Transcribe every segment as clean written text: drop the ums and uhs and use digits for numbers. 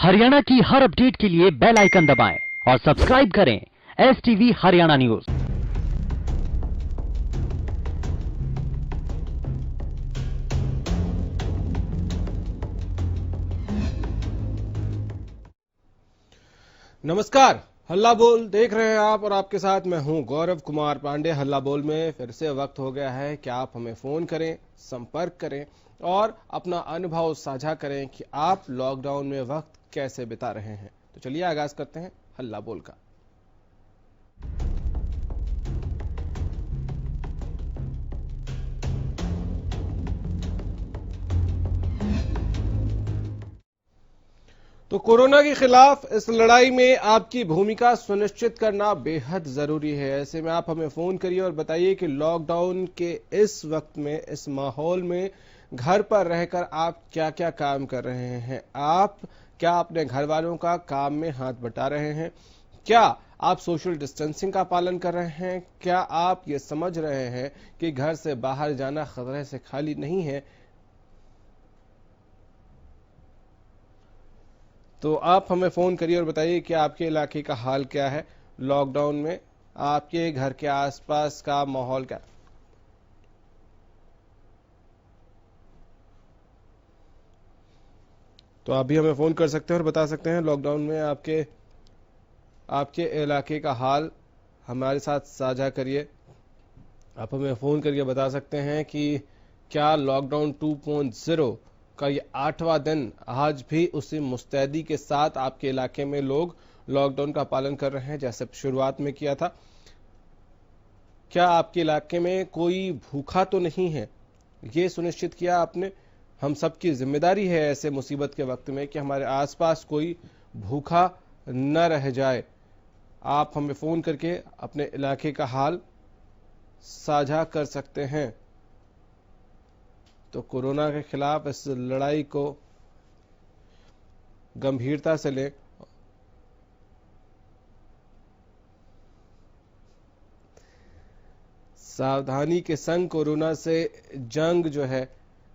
हरियाणा की हर अपडेट के लिए बेल आइकन दबाएं और सब्सक्राइब करें STV हरियाणा न्यूज। नमस्कार, हल्ला बोल देख रहे हैं आप और आपके साथ मैं हूं गौरव कुमार पांडे। हल्ला बोल में फिर से वक्त हो गया है कि आप हमें फोन करें, संपर्क करें और अपना अनुभव साझा करें कि आप लॉकडाउन में वक्त कैसे बिता रहे हैं। तो चलिए आगाज करते हैं हल्ला बोल का। तो कोरोना के खिलाफ इस लड़ाई में आपकी भूमिका सुनिश्चित करना बेहद जरूरी है। ऐसे में आप हमें फोन करिए और बताइए कि लॉकडाउन के इस वक्त में, इस माहौल में घर पर रहकर आप क्या क्या काम कर रहे हैं। आप क्या अपने घर वालों का काम में हाथ बटा रहे हैं? क्या आप सोशल डिस्टेंसिंग का पालन कर रहे हैं? क्या आप ये समझ रहे हैं कि घर से बाहर जाना खतरे से खाली नहीं है? तो आप हमें फोन करिए और बताइए कि आपके इलाके का हाल क्या है लॉकडाउन में, आपके घर के आसपास का माहौल क्या। तो आप भी हमें फोन कर सकते हैं और बता सकते हैं लॉकडाउन में आपके आपके इलाके का हाल हमारे साथ साझा करिए। आप हमें फोन करके बता सकते हैं कि क्या लॉकडाउन 2.0 का ये 8वां दिन आज भी उसी मुस्तैदी के साथ आपके इलाके में लोग लॉकडाउन का पालन कर रहे हैं जैसे शुरुआत में किया था? क्या आपके इलाके में कोई भूखा तो नहीं है, ये सुनिश्चित किया आपने? हम सबकी जिम्मेदारी है ऐसे मुसीबत के वक्त में कि हमारे आसपास कोई भूखा न रह जाए। आप हमें फोन करके अपने इलाके का हाल साझा कर सकते हैं। तो कोरोना के खिलाफ इस लड़ाई को गंभीरता से लें। सावधानी के संग कोरोना से जंग जो है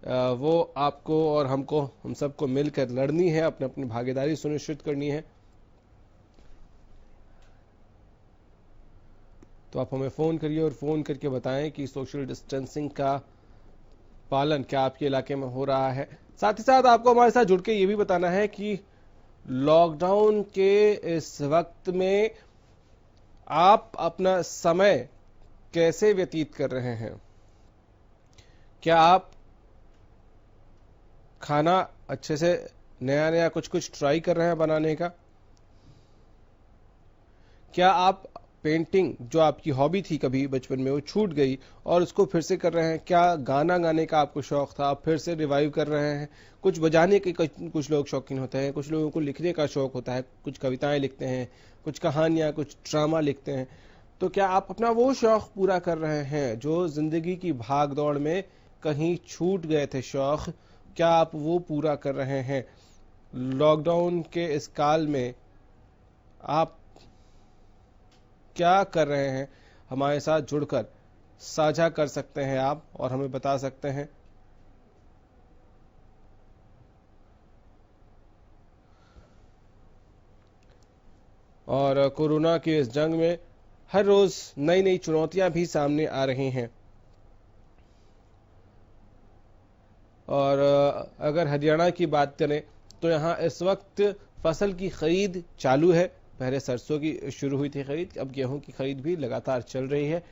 वो आपको और हमको, हम सबको मिलकर लड़नी है, अपनी अपनी भागीदारी सुनिश्चित करनी है। तो आप हमें फोन करिए और फोन करके बताएं कि सोशल डिस्टेंसिंग का पालन क्या आपके इलाके में हो रहा है। साथ ही साथ आपको हमारे साथ जुड़ के ये भी बताना है कि लॉकडाउन के इस वक्त में आप अपना समय कैसे व्यतीत कर रहे हैं। क्या आप खाना अच्छे से नया नया कुछ कुछ ट्राई कर रहे हैं बनाने का? क्या आप पेंटिंग, जो आपकी हॉबी थी कभी बचपन में, वो छूट गई और उसको फिर से कर रहे हैं? क्या गाना गाने का आपको शौक था, आप फिर से रिवाइव कर रहे हैं? कुछ बजाने के कुछ लोग शौकीन होते हैं, कुछ लोगों को लिखने का शौक होता है, कुछ कविताएं लिखते हैं, कुछ कहानियां, कुछ ड्रामा लिखते हैं। तो क्या आप अपना वो शौक पूरा कर रहे हैं जो जिंदगी की भाग दौड़ में कहीं छूट गए थे शौक? क्या आप वो पूरा कर रहे हैं? लॉकडाउन के इस काल में आप क्या कर रहे हैं? हमारे साथ जुड़कर साझा कर सकते हैं आप और हमें बता सकते हैं। और कोरोना की इस जंग में हर रोज नई नई चुनौतियां भी सामने आ रही हैं। और अगर हरियाणा की बात करें तो यहाँ इस वक्त फसल की खरीद चालू है। पहले सरसों की शुरू हुई थी खरीद, अब गेहूं की खरीद भी लगातार चल रही है।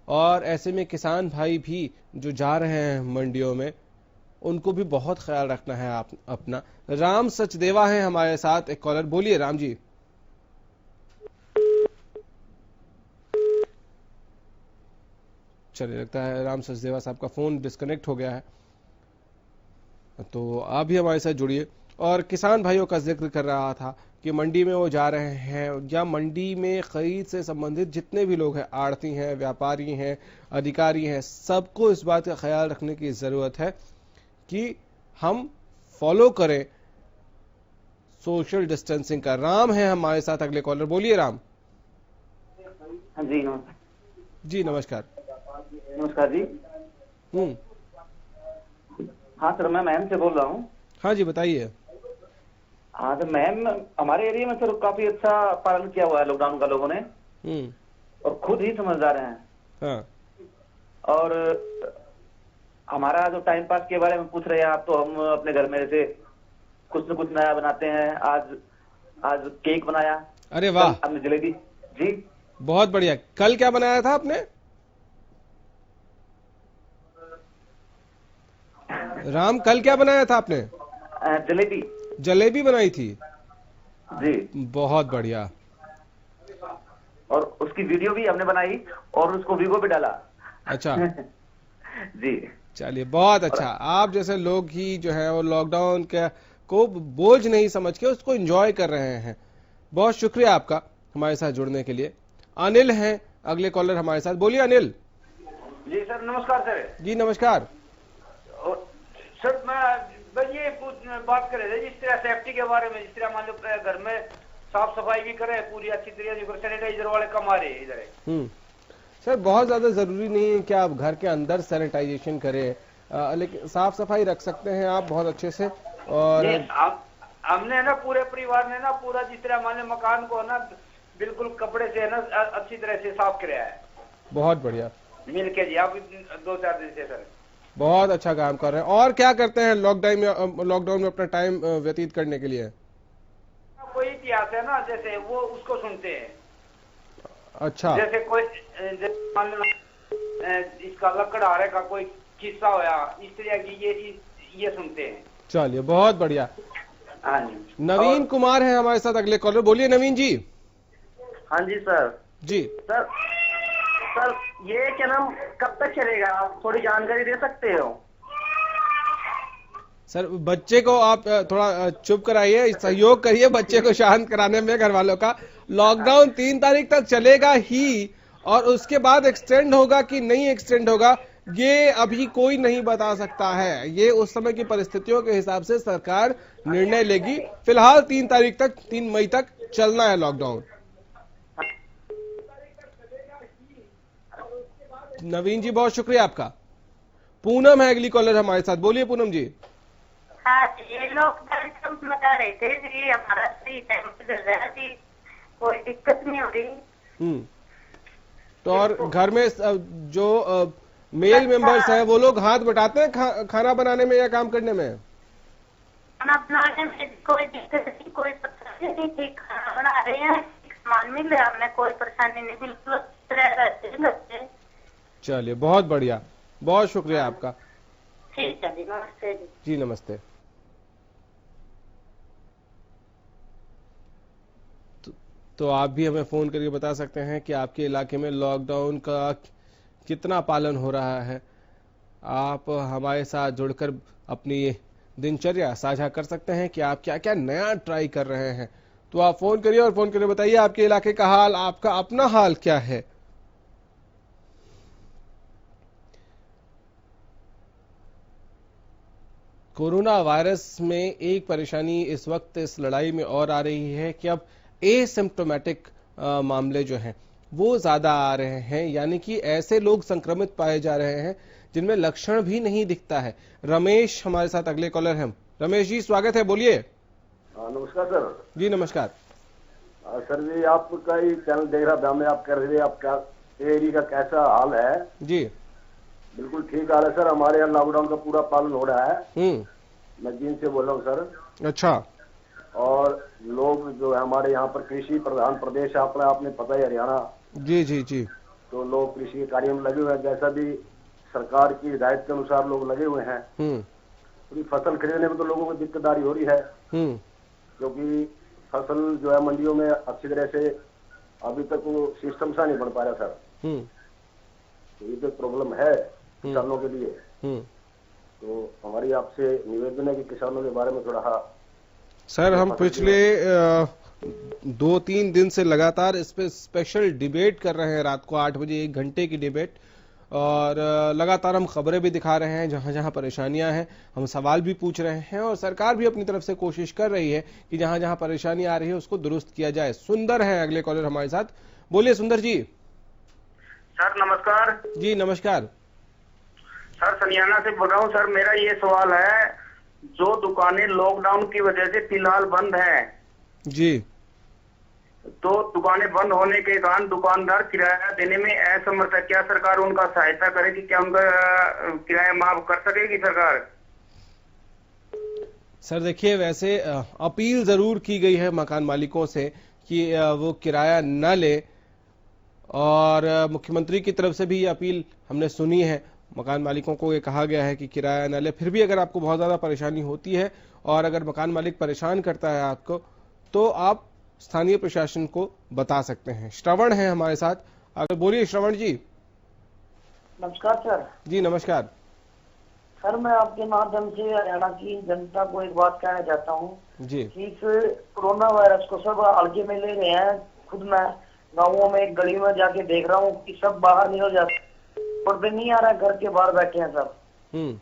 और ऐसे में किसान भाई भी जो जा रहे हैं मंडियों में, उनको भी बहुत ख्याल रखना है आप अपना। राम सचदेवा है हमारे साथ, एक कॉलर। बोलिए राम जी। चलिए, लगता है राम सचदेवा साहब का फोन डिस्कनेक्ट हो गया है। तो आप भी हमारे साथ जुड़िए। और किसान भाइयों का जिक्र कर रहा था कि मंडी में वो जा रहे हैं, या मंडी में खरीद से संबंधित जितने भी लोग हैं, आड़ती हैं, व्यापारी हैं, अधिकारी हैं, सबको इस बात का ख्याल रखने की जरूरत है कि हम फॉलो करें सोशल डिस्टेंसिंग का। राम है हमारे साथ अगले कॉलर। बोलिए राम। जी नमस्कार। जी नमस्कार। नमस्कार जी। हाँ सर, मैं मैम से बोल रहा हूँ। हाँ जी बताइए। हाँ तो मैम, हमारे एरिया में सर काफी अच्छा पालन किया हुआ है लॉकडाउन का लोगों ने, और खुद ही समझदार हैं। हाँ। और हमारा जो टाइम पास के बारे में पूछ रहे हैं आप, तो हम अपने घर में जैसे कुछ न कुछ नया बनाते हैं। आज केक बनाया। अरे वाह, हमने जलेबी। जी बहुत बढ़िया। कल क्या बनाया था आपने? राम, कल क्या बनाया था आपने? जलेबी। जलेबी बनाई थी। जी। बहुत बढ़िया। और उसकी वीडियो भी हमने बनाई और उसको वीगो पे डाला। अच्छा। जी। चलिए, बहुत अच्छा। आप जैसे लोग ही जो है वो लॉकडाउन के को बोझ नहीं समझ के उसको एंजॉय कर रहे हैं। बहुत शुक्रिया आपका हमारे साथ जुड़ने के लिए। अनिल हैं अगले कॉलर हमारे साथ। बोलिए अनिल। जी सर, नमस्कार सर। जी नमस्कार। सर मैं ये बात कर रहे थे जिस तरह सेफ्टी के बारे में, जिस तरह मान लो घर में साफ सफाई भी करें पूरी अच्छी तरीके से, सैनिटाइजर वाले कम आ रहे हैं इधर। सर, बहुत ज्यादा जरूरी नहीं है कि आप घर के अंदर सैनिटाइजेशन करें, लेकिन साफ सफाई रख सकते हैं आप बहुत अच्छे से। और हमने ना पूरे परिवार ने ना पूरा जिस तरह मान लो मकान को ना बिल्कुल कपड़े से ना अच्छी तरह से साफ किया है। बहुत बढ़िया। मिल के जी आप 2-4 दिन से सर बहुत अच्छा काम कर रहे हैं। और क्या करते हैं लॉकडाउन में अपना टाइम व्यतीत करने के लिए? कोई इतिहास है ना, जैसे वो उसको सुनते हैं। अच्छा। जैसे कोई मान लो इसका लकड़हारे का कोई किस्सा होया, इस तरह की ये सुनते हैं। चलिए, बहुत बढ़िया। हाँ जी। नवीन कुमार है हमारे साथ अगले कॉलर। बोलिए नवीन जी। हाँ जी सर। जी सर ये क्या नाम कब तक चलेगा, आप थोड़ी जानकारी दे सकते हो? सर, बच्चे को आप थोड़ा चुप कराइए, सहयोग करिए बच्चे को शांत कराने में घर वालों का। लॉकडाउन 3 तारीख तक चलेगा ही, और उसके बाद एक्सटेंड होगा कि नहीं एक्सटेंड होगा ये अभी कोई नहीं बता सकता है। ये उस समय की परिस्थितियों के हिसाब से सरकार निर्णय लेगी। फिलहाल 3 तारीख तक, 3 मई तक चलना है लॉकडाउन। नवीन जी, बहुत शुक्रिया आपका। पूनम है अगली कॉलर हमारे साथ। बोलिए पूनम जी। हाँ, ये लोग बता रहे थे जी हमारा सही टाइम पे चल रहा है जी, कोई दिक्कत नहीं हो रही। तो और घर में जो मेल मेंबर्स हैं वो लोग हाथ बटाते हैं खाना बनाने में या काम करने में? खाना बनाने में कोई दिक्कत नहीं, कोई परेशानी नहीं थी। खाना बना रहे हैं, सामान मिल रहा है, हमें कोई परेशानी नहीं, बिल्कुल रहते। चलिए, बहुत बढ़िया। बहुत शुक्रिया आपका। ठीक है जी, नमस्ते जी। जी नमस्ते। तो आप भी हमें फोन करके बता सकते हैं कि आपके इलाके में लॉकडाउन का कितना पालन हो रहा है। आप हमारे साथ जुड़कर अपनी दिनचर्या साझा कर सकते हैं कि आप क्या क्या नया ट्राई कर रहे हैं। तो आप फोन करिए और फोन करके बताइए आपके इलाके का हाल, आपका अपना हाल क्या है। कोरोना वायरस में एक परेशानी इस वक्त इस लड़ाई में और आ रही है कि अब एसिम्प्टोमेटिक मामले जो हैं वो ज्यादा आ रहे हैं, यानी कि ऐसे लोग संक्रमित पाए जा रहे हैं जिनमें लक्षण भी नहीं दिखता है। रमेश हमारे साथ अगले कॉलर हैं। रमेश जी, स्वागत है, बोलिए। नमस्कार सर। जी नमस्कार। सर जी, आपका ही चैनल देख रहा था मैं, आप कह रहे थे आपका एरिया का कैसा हाल है। जी बिल्कुल ठीक हाल है सर, हमारे यहाँ लॉकडाउन का पूरा पालन हो रहा है। मैं जींद से बोल रहा हूँ सर। अच्छा। और लोग जो है हमारे यहाँ पर कृषि प्रधान प्रदेश आपने पता है हरियाणा। जी जी जी। तो लोग कृषि के कार्य में लगे हुए हैं, जैसा भी सरकार की हिदायत के अनुसार लोग लगे हुए हैं। तो फसल खरीदने में तो लोगों को दिक्कतदारी हो रही है, क्योंकि फसल जो है मंडियों में अच्छी तरह से अभी तक वो सिस्टम सा नहीं बन पा रहा सर। तो ये तो प्रॉब्लम है किसानों के लिए। तो हमारी आपसे निवेदन है कि किसानों के बारे में थोड़ा। सर, हम पिछले 2-3 दिन से लगातार इस पे स्पेशल डिबेट कर रहे हैं, रात को 8 बजे 1 घंटे की डिबेट, और लगातार हम खबरें भी दिखा रहे हैं जहां जहां परेशानियां हैं, हम सवाल भी पूछ रहे हैं, और सरकार भी अपनी तरफ से कोशिश कर रही है कि जहां जहां परेशानी आ रही है उसको दुरुस्त किया जाए। सुंदर है अगले कॉलर हमारे साथ। बोलिए सुंदर जी। सर नमस्कार। जी नमस्कार। सर सनियाना से बोल रहा हूँ सर। मेरा ये सवाल है जो दुकानें लॉकडाउन की वजह से फिलहाल बंद हैं, जी, तो दुकानें बंद होने के कारण दुकानदार किराया देने में असमर्थ है। क्या सरकार उनका सहायता करेगी? क्या उनका किराया माफ कर सकेगी सरकार? सर देखिए, वैसे अपील जरूर की गई है मकान मालिकों से कि वो किराया न ले, और मुख्यमंत्री की तरफ से भी ये अपील हमने सुनी है। मकान मालिकों को ये कहा गया है कि किराया न ले। फिर भी अगर आपको बहुत ज्यादा परेशानी होती है और अगर मकान मालिक परेशान करता है आपको, तो आप स्थानीय प्रशासन को बता सकते हैं। श्रवण है हमारे साथ, अगर बोलिए श्रवण जी। नमस्कार सर। जी नमस्कार सर, मैं आपके माध्यम से हरियाणा की जनता को एक बात कहना चाहता हूँ जी। कि इस कोरोना वायरस को सब हल्के में ले रहे हैं। खुद मैं गाँवों में गली में जाके देख रहा हूँ कि सब बाहर निकल जाते, और पे नहीं आ रहा, घर के बाहर बैठे हैं सब।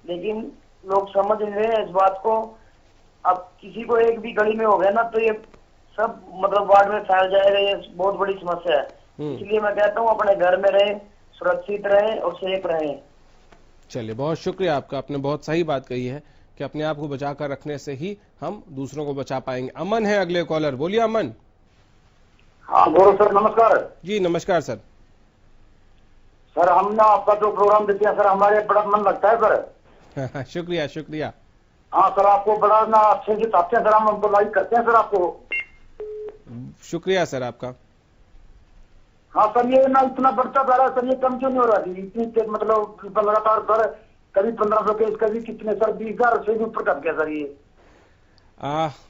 लेकिन लोग समझ नहीं रहे इस बात को। अब किसी को एक भी गली में हो गया ना, तो ये सब मतलब वार्ड में फैल जाएगा। ये बहुत बड़ी समस्या है। इसलिए मैं कहता हूँ अपने घर में रहें, सुरक्षित रहें और सेफ रहें। चलिए, बहुत शुक्रिया आपका। आपने बहुत सही बात कही है कि अपने आप को बचा कर रखने से ही हम दूसरों को बचा पाएंगे। अमन है अगले कॉलर, बोलिए अमन। हाँ गौरव सर, नमस्कार। जी नमस्कार सर। सर हम ना आपका जो प्रोग्राम देते हैं सर, हमारे बड़ा मन लगता है सर। शुक्रिया शुक्रिया। हाँ सर, आपको बड़ा ना अच्छे से चाहते हैं सर, हम हमको लाइक करते हैं सर आपको। शुक्रिया सर आपका। हाँ सर, ये ना इतना बढ़ता जा रहा है सर, ये कम क्यों नहीं हो रहा जी? इतनी मतलब लगातार सर, कभी 1500 केस, कभी कितने सर, 20,000 से भी ऊपर कट गया सर ये।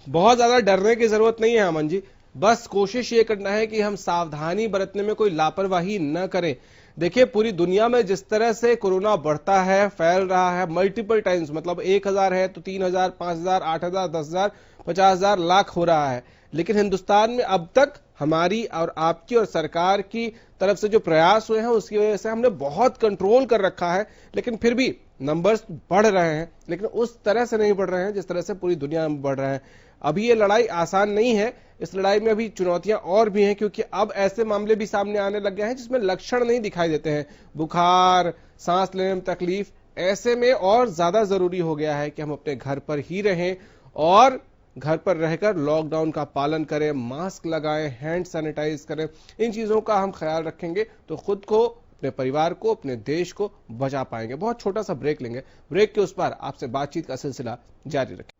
बहुत ज्यादा डरने की जरूरत नहीं है अमन जी। बस कोशिश ये करना है कि हम सावधानी बरतने में कोई लापरवाही न करें। देखिए, पूरी दुनिया में जिस तरह से कोरोना बढ़ता है, फैल रहा है मल्टीपल टाइम्स, मतलब 1000 है तो 3000, 5000, 8000, 10,000, 50,000, लाख हो रहा है। लेकिन हिंदुस्तान में अब तक हमारी और आपकी और सरकार की तरफ से जो प्रयास हुए हैं उसकी वजह से हमने बहुत कंट्रोल कर रखा है। लेकिन फिर भी नंबर्स बढ़ रहे हैं, लेकिन उस तरह से नहीं बढ़ रहे हैं जिस तरह से पूरी दुनिया में बढ़ रहे हैं। अभी ये लड़ाई आसान नहीं है, इस लड़ाई में अभी चुनौतियां और भी हैं, क्योंकि अब ऐसे मामले भी सामने आने लग गए हैं जिसमें लक्षण नहीं दिखाई देते हैं, बुखार, सांस लेने में तकलीफ। ऐसे में और ज्यादा जरूरी हो गया है कि हम अपने घर पर ही रहें और घर पर रहकर लॉकडाउन का पालन करें, मास्क लगाएं, हैंड सैनिटाइज करें। इन चीजों का हम ख्याल रखेंगे तो खुद को, अपने परिवार को, अपने देश को बचा पाएंगे। बहुत छोटा सा ब्रेक लेंगे, ब्रेक के उस पार आपसे बातचीत का सिलसिला जारी रखें।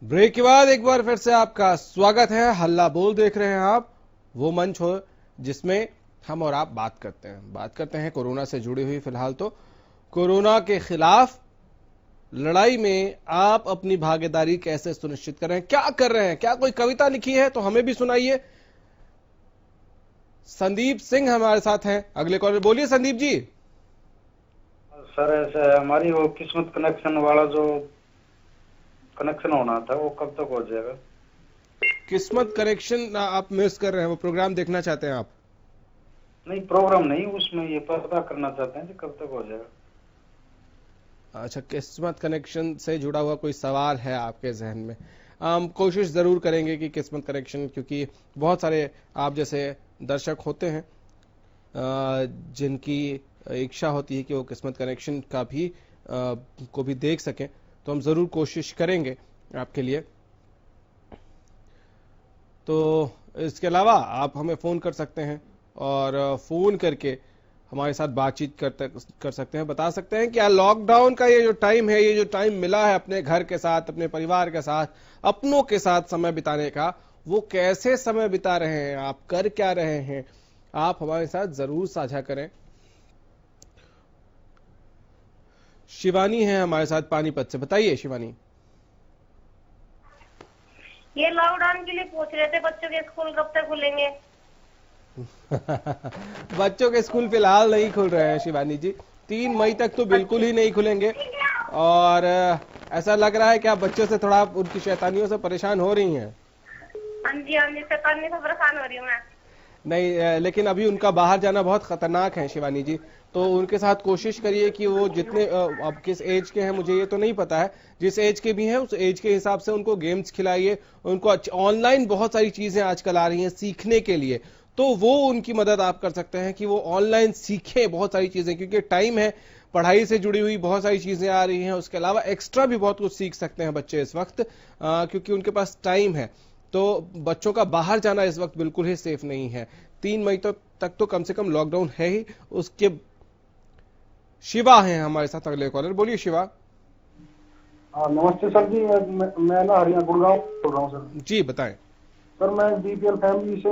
ब्रेक के बाद एक बार फिर से आपका स्वागत है। हल्ला बोल देख रहे हैं आप, वो मंच हो जिसमें हम और आप बात करते हैं कोरोना से जुड़ी हुई। फिलहाल तो कोरोना के खिलाफ लड़ाई में आप अपनी भागीदारी कैसे सुनिश्चित कर रहे हैं, क्या कर रहे हैं? क्या कोई कविता लिखी है तो हमें भी सुनाइए। संदीप सिंह हमारे साथ हैं अगले कॉलर, बोलिए संदीप जी। सर ऐसे हमारी वो किस्मत कनेक्शन वाला जो कनेक्शन होना था वो कब तक हो जाएगा? किस्मत कनेक्शन आप मिस कर रहे हैं, वो प्रोग्राम देखना चाहते हैं आप? नहीं, प्रोग्राम नहीं, उसमें ये पता करना चाहते हैं कि कब तक हो जाएगा। अच्छा, किस्मत कनेक्शन से जुड़ा हुआ कोई सवाल है आपके जहन में? हम कोशिश जरूर करेंगे कि किस्मत कनेक्शन, क्योंकि बहुत सारे आप जैसे दर्शक होते हैं जिनकी इच्छा होती है कि वो किस्मत कनेक्शन का भी को भी देख सकें, तो हम जरूर कोशिश करेंगे आपके लिए। तो इसके अलावा आप हमें फोन कर सकते हैं और फोन करके हमारे साथ बातचीत कर सकते हैं, बता सकते हैं कि लॉकडाउन का ये जो टाइम है, ये जो टाइम मिला है अपने घर के साथ, अपने परिवार के साथ, अपनों के साथ समय बिताने का, वो कैसे समय बिता रहे हैं, आप कर क्या रहे हैं, आप हमारे साथ जरूर साझा करें। शिवानी है हमारे साथ पानीपत से, बताइए शिवानी। ये लॉकडाउन के लिए पूछ रहे थे बच्चों के स्कूल कब तक खुलेंगे? बच्चों के स्कूल फिलहाल नहीं खुल रहे हैं शिवानी जी, 3 मई तक तो बिल्कुल ही नहीं खुलेंगे। और ऐसा लग रहा है कि आप बच्चों से थोड़ा उनकी शैतानियों से परेशान हो रही हैं। हाँ जी, शैतानी से परेशान हो रही हूँ मैं। नहीं, लेकिन अभी उनका बाहर जाना बहुत खतरनाक है शिवानी जी, तो उनके साथ कोशिश करिए कि वो जितने, अब किस एज के हैं मुझे ये तो नहीं पता है, जिस एज के भी हैं उस एज के हिसाब से उनको गेम्स खिलाइए। उनको ऑनलाइन बहुत सारी चीजें आजकल आ रही हैं सीखने के लिए, तो वो उनकी मदद आप कर सकते हैं कि वो ऑनलाइन सीखें बहुत सारी चीजें, क्योंकि टाइम है पढ़ाई से जुड़ी हुई बहुत सारी चीजें आ रही हैं, उसके अलावा एक्स्ट्रा भी बहुत कुछ सीख सकते हैं बच्चे इस वक्त, क्योंकि उनके पास टाइम है। तो बच्चों का बाहर जाना इस वक्त बिल्कुल ही सेफ नहीं है। 3 मई तक तो कम से कम लॉकडाउन है ही। उसके शिवा हैं हमारे साथ अगले कॉलर। बोलिए शिवा। नमस्ते सर जी, मैं ना हरियाणा गुड़गांव बोल रहा हूँ सर। जी बताएं। सर मैं बीपीएल फैमिली से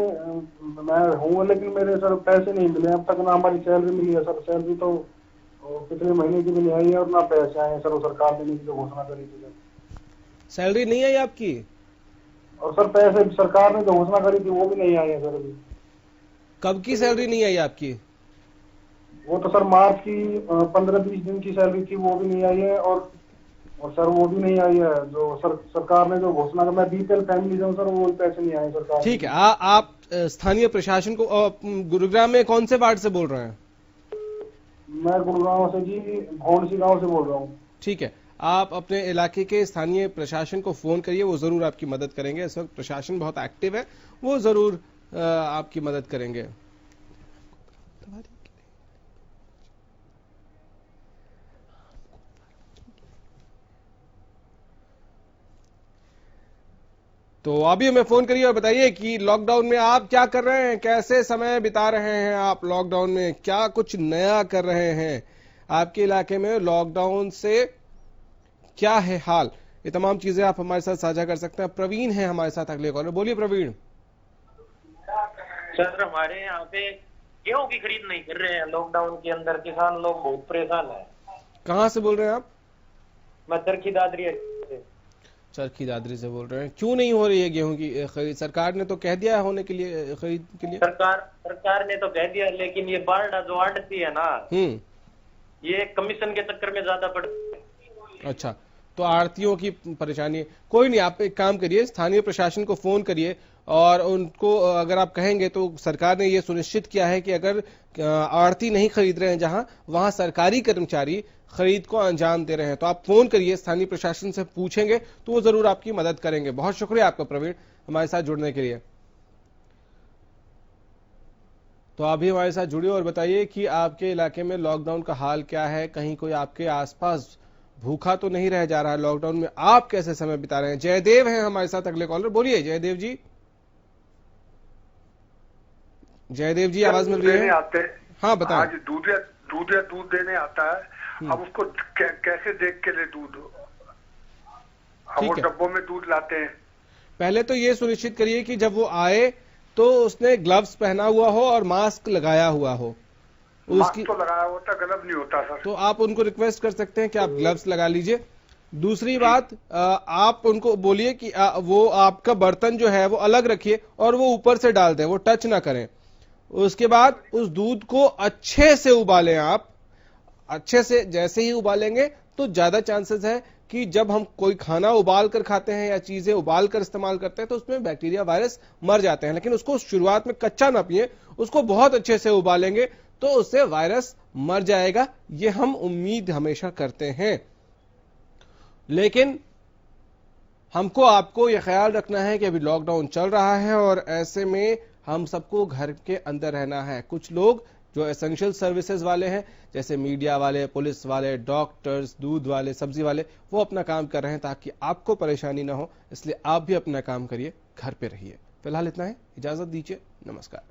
मैं हूँ, लेकिन मेरे सर पैसे नहीं मिले अब तक, ना हमारी सैलरी मिली है सर। सैलरी तो पिछले महीने की भी नहीं आई है और ना पैसे आए सर, वो सरकार देने की जो घोषणा करी थी सर। सैलरी नहीं आई आपकी? और सर पैसे सरकार ने जो घोषणा करी थी वो भी नहीं आई है सर अभी। कब की सैलरी नहीं आई आपकी? वो तो सर मार्च की 15-20 दिन की सैलरी थी, वो भी नहीं आई है। और सर वो भी नहीं आई है जो सरकार ने जो घोषणा, मैं बीपीएल फैमिली से हूँ सर, वो पैसे नहीं आए सरकार। ठीक है, आप स्थानीय प्रशासन को, गुरुग्राम में कौन से वार्ड से बोल रहे हैं? मैं गुड़गांव से जी, घोड़सी गांव से बोल रहा हूँ। ठीक है, आप अपने इलाके के स्थानीय प्रशासन को फोन करिए, वो जरूर आपकी मदद करेंगे। इस वक्त प्रशासन बहुत एक्टिव है, वो जरूर आपकी मदद करेंगे। तो अभी हमें फोन करिए और बताइए कि लॉकडाउन में आप क्या कर रहे हैं, कैसे समय बिता रहे हैं आप लॉकडाउन में, क्या कुछ नया कर रहे हैं, आपके इलाके में लॉकडाउन से क्या है हाल। ये तमाम चीजें आप हमारे साथ साझा कर सकते हैं। प्रवीण है हमारे साथ अगले कॉलर। बोलिए प्रवीण। सर हमारे यहाँ पे गेहूं की खरीद नहीं कर रहे हैं लॉकडाउन के अंदर, किसान लोग बहुत परेशान है। कहाँ से बोल रहे हैं आप? मैं चरखी दादरी चरखी दादरी से बोल रहे हैं। क्यों नहीं हो रही है गेहूं की खरीद? सरकार ने तो कह दिया है होने के लिए, खरीद के लिए। सरकार ने तो कह दिया, लेकिन ये बारडा जो आड़ती है ना, ये कमीशन के चक्कर में ज्यादा पड़ती है। अच्छा, तो आड़तियों की परेशानी है। कोई नहीं, आप एक काम करिए, स्थानीय प्रशासन को फोन करिए और उनको अगर आप कहेंगे तो सरकार ने ये सुनिश्चित किया है कि अगर आड़ती नहीं खरीद रहे हैं जहां, वहां सरकारी कर्मचारी खरीद को अंजाम दे रहे हैं। तो आप फोन करिए, स्थानीय प्रशासन से पूछेंगे तो वो जरूर आपकी मदद करेंगे। बहुत शुक्रिया आपका प्रवीण, हमारे साथ जुड़ने के लिए। तो आप भी हमारे साथ जुड़िए और बताइए कि आपके इलाके में लॉकडाउन का हाल क्या है। कहीं कोई आपके आसपास भूखा तो नहीं रह जा रहा है लॉकडाउन में? आप कैसे समय बिता रहे हैं? जयदेव हैं हमारे साथ अगले कॉलर। बोलिए जयदेव जी। जयदेव जी आवाज मिल रही है? हाँ बताएं। आज दूध देने आता है, अब उसको कैसे देख के ले दूध? हम वो डब्बों में दूध लाते हैं। पहले तो ये सुनिश्चित करिए कि जब वो आए तो उसने ग्लव्स पहना हुआ हो और मास्क लगाया हुआ हो। मास्क तो लगाया होता, ग्लव नहीं होता सर। तो आप उनको रिक्वेस्ट कर सकते हैं कि आप ग्लव्स लगा लीजिए। दूसरी बात, आप उनको बोलिए कि वो आपका बर्तन जो है वो अलग रखिए और वो ऊपर से डाल दें, वो टच ना करें। उसके बाद उस दूध को अच्छे से उबालें। आप अच्छे से जैसे ही उबालेंगे तो ज्यादा चांसेस है कि जब हम कोई खाना उबाल कर खाते हैं या चीजें उबाल कर इस्तेमाल करते हैं तो उसमें बैक्टीरिया वायरस मर जाते हैं। लेकिन उसको शुरुआत में कच्चा ना पिए, उसको बहुत अच्छे से उबालेंगे तो उससे वायरस मर जाएगा। ये हम उम्मीद हमेशा करते हैं। लेकिन हमको आपको यह ख्याल रखना है कि अभी लॉकडाउन चल रहा है और ऐसे में हम सबको घर के अंदर रहना है। कुछ लोग जो एसेंशियल सर्विसेज वाले हैं, जैसे मीडिया वाले, पुलिस वाले, डॉक्टर्स, दूध वाले, सब्जी वाले, वो अपना काम कर रहे हैं ताकि आपको परेशानी ना हो। इसलिए आप भी अपना काम करिए, घर पे रहिए। फिलहाल इतना है, इजाजत दीजिए, नमस्कार।